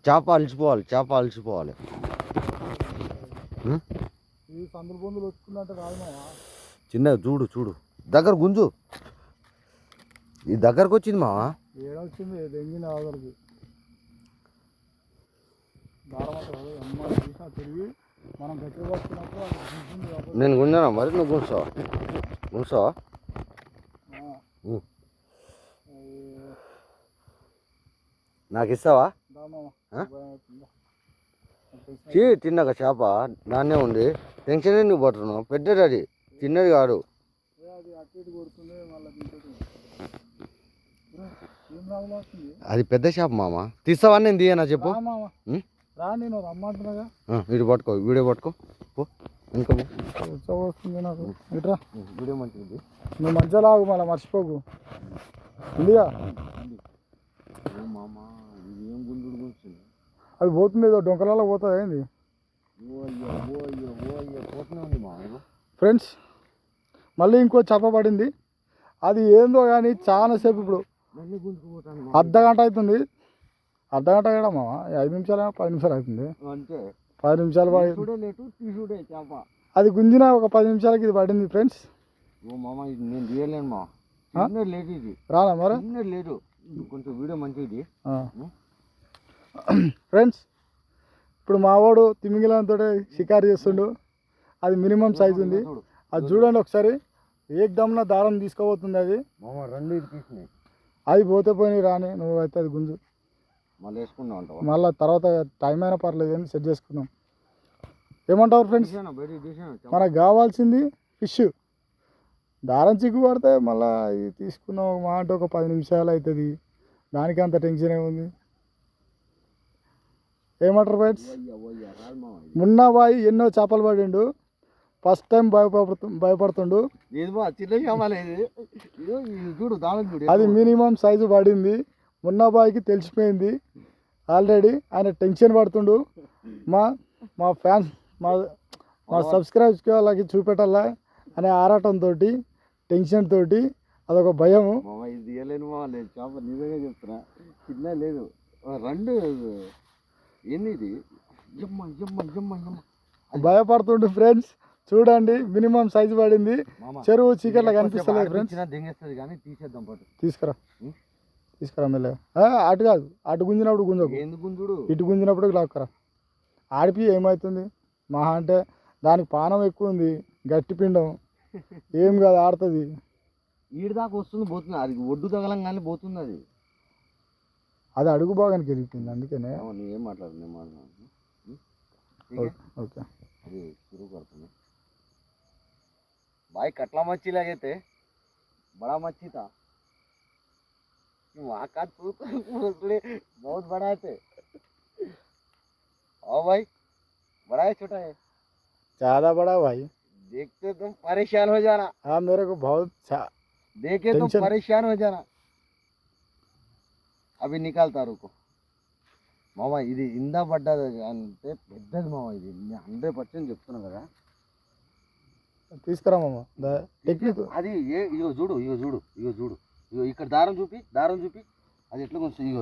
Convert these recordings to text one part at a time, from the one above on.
చేప అలిసిపోవాలి, చేప అలిసిపోవాలి. ఈ సందులు బొందులు వచ్చుకున్నట్టు రాదు మామ. చిన్నగా చూడు చూడు, దగ్గర గుంజు. ఈ దగ్గరకు వచ్చింది మామ. ఏడొచ్చింది దెంగిన ఆదరికి తిరిగి మనం గట్టిగా పట్టుకున్నప్పుడు నేను గుంజానా మరి? నువ్వు గుంజావా? గుంజావా? నాకు ఇస్తావా? తిన్నాక చేప దాన్నే ఉంది. టెన్షన్ నువ్వు పట్టున్నావు. పెద్దది అది, చిన్నది కాదు. అది పెద్ద చేప మామ. తీస్తావా? నేను తీయనా చెప్పు. ఇటు పట్టుకో, వీడియో పట్టుకో పో. ఇంకా వస్తుంది నాకు ఇట్రా. వీడియో మంచిది. నువ్వు మంచిగా లాగు, మళ్ళీ మర్చిపోకు. ఇండియా అది పోతుంది, ఏదో డొంకలలో పోతుంది. ఏంది ఫ్రెండ్స్, మళ్ళీ ఇంకో చేప పడింది. అది ఏందో కానీ చాలాసేపు, ఇప్పుడు అర్ధగంట అవుతుంది. అర్ధగంట కూడా 5 నిమిషాలు 10 నిమిషాలు అవుతుంది. 10 నిమిషాలు అది గుంజిన ఒక 10 నిమిషాలకి ఇది పడింది ఫ్రెండ్స్. రానా మరి? లేదు, కొంచెం వీడియో మంచిది ఫ్రెండ్స్. ఇప్పుడు మావాడు తిమింగిలంతో షికారు చేస్తుండు. అది మినిమం సైజు ఉంది. అది చూడండి ఒకసారి. ఏకదమ్న దారం తీసుకోబోతుంది అది. అది పోతే పోయి రాని, నువ్వు అయితే అది గుంజు. మళ్ళీ వేసుకున్నావు, మళ్ళీ తర్వాత టైం అయినా పర్లేదు అని సెట్ చేసుకున్నాం. ఏమంటావు ఫ్రెండ్స్? మనకు కావాల్సింది ఫిష్. దారం చిక్కు పడితే మళ్ళీ ఇది తీసుకున్నాం మా అంటే ఒక 10 నిమిషాలు అవుతుంది. దానికి అంత టెన్షన్ ఏముంది? ఏమంటారు ఫ్రెండ్స్? మున్నాబాయి ఎన్నో చేపలు పడిండు. First time భయపడుతుండు. అది మినిమం సైజు పడింది. మున్నాబాయికి తెలిసిపోయింది ఆల్రెడీ. ఆయన టెన్షన్ పడుతుండు. మా ఫ్యాన్స్, మా సబ్స్క్రైబ్స్కి వాళ్ళకి చూపెట్టాలా అనే ఆరాటంతో, టెన్షన్ తోటి, అదొక భయము. నిజంగా చెప్తున్నా, చిన్న లేదు రెండు. ఏంది ఇది? భయపడుతుండు ఫ్రెండ్స్. చూడండి, మినిమం సైజు పడింది. చెరువు చీకట్లా కనిపిస్తలేదు ఫ్రెండ్స్. తీసుకురా మెల్లగా. అటు కాదు, అటు గుంజినప్పుడు గుంజకు. ఇటు గుంజినప్పుడు లాక్కరా. ఆడిపి ఏమవుతుంది మహా అంటే? దానికి పానం ఎక్కువ ఉంది, గట్టి పిండం. ఏం కాదు, ఆడుతుంది. ఈడు దాకా వస్తుంది, పోతుంది. అది ఒడ్డు తగలంగానే పోతుంది. అది అడుగు భాగానికి వెళ్ళిపోయింది. అందుకనే ఏం మాట్లాడుతుంది. ఓకే, అది शुरू करते हैं भाई. कटला मच्छी लगे थे, बड़ा मच्छी था. वहाँ का तू बहुत बड़ा थे. ओ भाई, बड़ा है छोटा है? ज्यादा बड़ा भाई. देखते तुम परेशान हो जाना. हाँ, मेरे को बहुत देखे तुम परेशान हो जाना. అవి నికాల్తా రుకో మామ. ఇది ఇందా పడ్డది అంటే పెద్దది మామ. ఇది 100% చెప్తున్నా కదా. తీసుకురా మామ టెక్నిక్. అది ఇగో చూడు, ఇగో ఇక్కడ దారం చూపి, అది ఎట్లా కొంచెం. ఇగో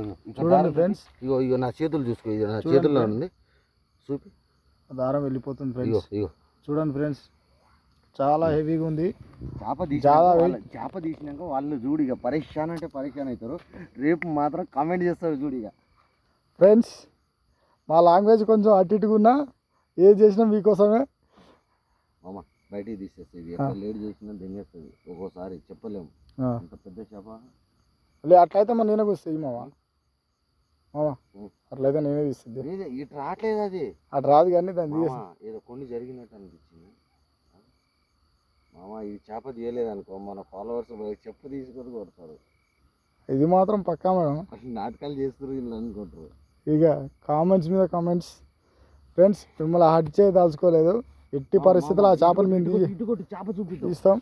ఫ్రెండ్స్, ఇగో నా చేతులు చూసుకో. ఇది నా చేతుల్లో ఉంది, చూపి. దారం వెళ్ళిపోతుంది ఫ్రెండ్స్. ఇగో చూడండి ఫ్రెండ్స్, చాలా హెవీగా ఉంది. చేప తీసినాక వాళ్ళు చూడు ఇక పరేషాన్ అంటే పరేషాన్ అవుతారు. రేపు మాత్రం కామెంట్ చేస్తారు చూడు. ఇక ఫ్రెండ్స్, మా లాంగ్వేజ్ కొంచెం అటు ఇటుగా ఉన్నా ఏది చేసినా మీకోసమే మామ. బయటికి తీసేస్తుంది. లేట్ చేసినా దెంగేస్తుంది ఒక్కోసారి, చెప్పలేము. అంత పెద్ద చేప అట్లయితే మరి నేనే వస్తాయి మామ. అట్లయితే నేనే తీస్తుంది. ఇటు రావట్లేదు, అది అటు రాదు కానీ దాన్ని ఏదో కొన్ని జరిగినట్టు అనిపించింది మామ. ఈ చేప తీయలేదు అనుకో, మన ఫాలోవర్స్ చెప్పు తీసుకొని కొడతారు. ఇది మాత్రం పక్కా మేడం. నాటకాలు చేస్తారు వీళ్ళు అనుకుంటారు. ఇక కామెంట్స్ మీద కామెంట్స్. ఫ్రెండ్స్, మిమ్మల్ని హట్ చేయదలుచుకోలేదు. ఎట్టి పరిస్థితుల్లో ఆ చేపల మీద చేప చూపిస్తాం.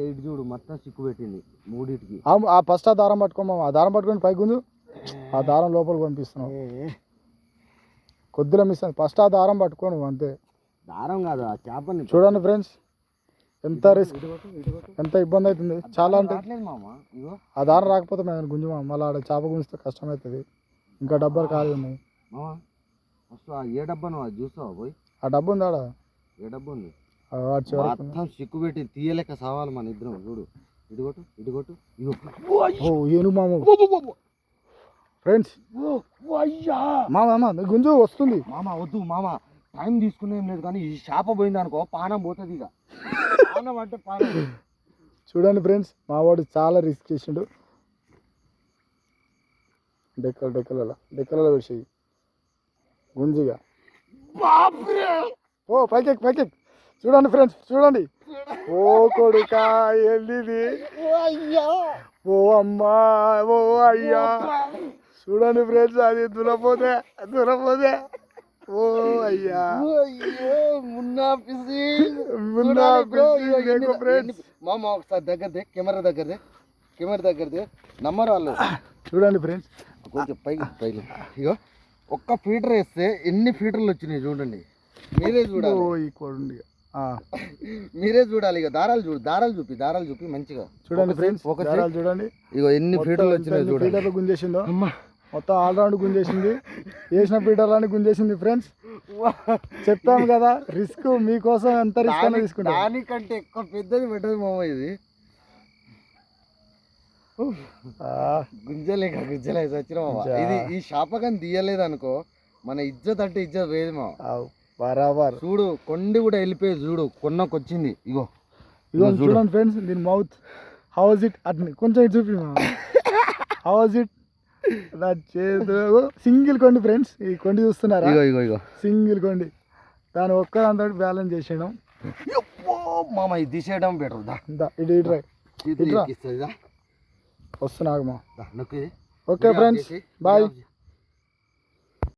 ఇటు చూడు, మొత్తం సిక్కు పెట్టింది మూడింటికి. ఆ ఫస్ట్ ఆ దారం పట్టుకోమా. ఆ దారం పట్టుకొని పైకి గుంజు. ఆ దారం లోపలికి పంపిస్తున్నాం. కొద్దిగా మిస్ అయింది. ఫస్ట్ ఆ దారం పట్టుకోను అంతే. దారం కాదు, ఆ చేపని చూడండి ఫ్రెండ్స్, ఎంత రిస్క్, ఎంత ఇబ్బంది అవుతుంది. చాలా అంటే ఆ దారం రాకపోతే మేము గుంజుమా. మళ్ళీ ఆడ చేప గుంజితే కష్టమవుతుంది. ఇంకా డబ్బాలు ఖాళీ ఉన్నాయి. మామ ఫస్ట్ ఆ ఏ డబ్బా నువ్వు అది చూస్తావా పోయి? ఆ డబ్బు ఉందా ఆడ? ఏ డబ్బా ఉంది? వాడి చివరికి ఉంది. మొత్తం సిక్కు పెట్టి తీయలేక సావాలి మన ఇద్దరం. చూడు ఇటుగొట్టు ఇటుగొట్టు ఇగో. ఓ ఏను మామ ఫ్రెండ్స్ మామ గుంజు వస్తుంది. మామ వద్దు మామ, టైం తీసుకునే ఏం లేదు కానీ ఈ చేప పోయింది అనుకో పానం పోతుంది. ఇక పానం అంటే పానం. చూడండి ఫ్రెండ్స్, మా వాడు చాలా రిస్క్ చేసిండు. డెక్కలలో వేసేయి గుంజిగా. ఓ పైకి చూడండి ఫ్రెండ్స్, చూడండి. ఓ కొడుకా వెళ్ళిది, ఓ అమ్మా, ఓ అయ్యా. చూడండి ఫ్రెండ్స్, అది దురపోతే ఓ అయ్యా. మామ ఒకసారి దగ్గరదే, కెమెరా దగ్గరదే నంబర్ వాళ్ళు. చూడండి ఫ్రెండ్స్, కొంచెం పైకి ఇగో ఒక్క ఫీటర్ వేస్తే ఎన్ని ఫీటర్లు వచ్చినాయి చూడండి. మీరే చూడాలి. ఈ కొడుండి మీరే చూడాలి. ఇక దారాలు చూపి మంచిగా చూడండి ఫ్రెండ్స్. చూడండి ఇగో ఎన్ని ఫీటర్లు వచ్చినాయి చూడండి. ఫీటర్లు గుంజేసిందో మొత్తం ఆల్రౌండ్ గుంజేసింది. వేసిన ఫీటర్లని గుంజేసింది ఫ్రెండ్స్. చెప్పాము కదా, రిస్క్ మీకోసం ఎంత రిస్క్ అయినా తీసుకుంటాం. దానికంటే ఎక్కువ పెద్దది పెట్టదు మామ ఇది. గుంజలేక వచ్చిన మామ. ఇది ఈ శాపకం తీయలేదు అనుకో, మన ఇజ్జత్ అంటే ఇజ్జత్ వేది మామ. బరాబర్. చూడు కొండి కూడా వెళ్ళిపోయి చూడు, కొన్నకొచ్చింది. ఇగో చూడండి ఫ్రెండ్స్, దీని మౌత్ హౌజ్ ఇట్ అట్ని కొంచెం ఇటు చూపి హౌజ్ ఇట్. నా చేతులు సింగిల్ కొండి ఫ్రెండ్స్, ఈ కొండి చూస్తున్నారా? ఇగో సింగిల్ కొండి, దాని ఒక్కదాంతో బ్యాలెన్స్ చేసేయడం మామ. ఇది తీసేయడం బెటర్. ఇటు వస్తున్నాగమ్మా. నొక్కి. Okay friends, bye.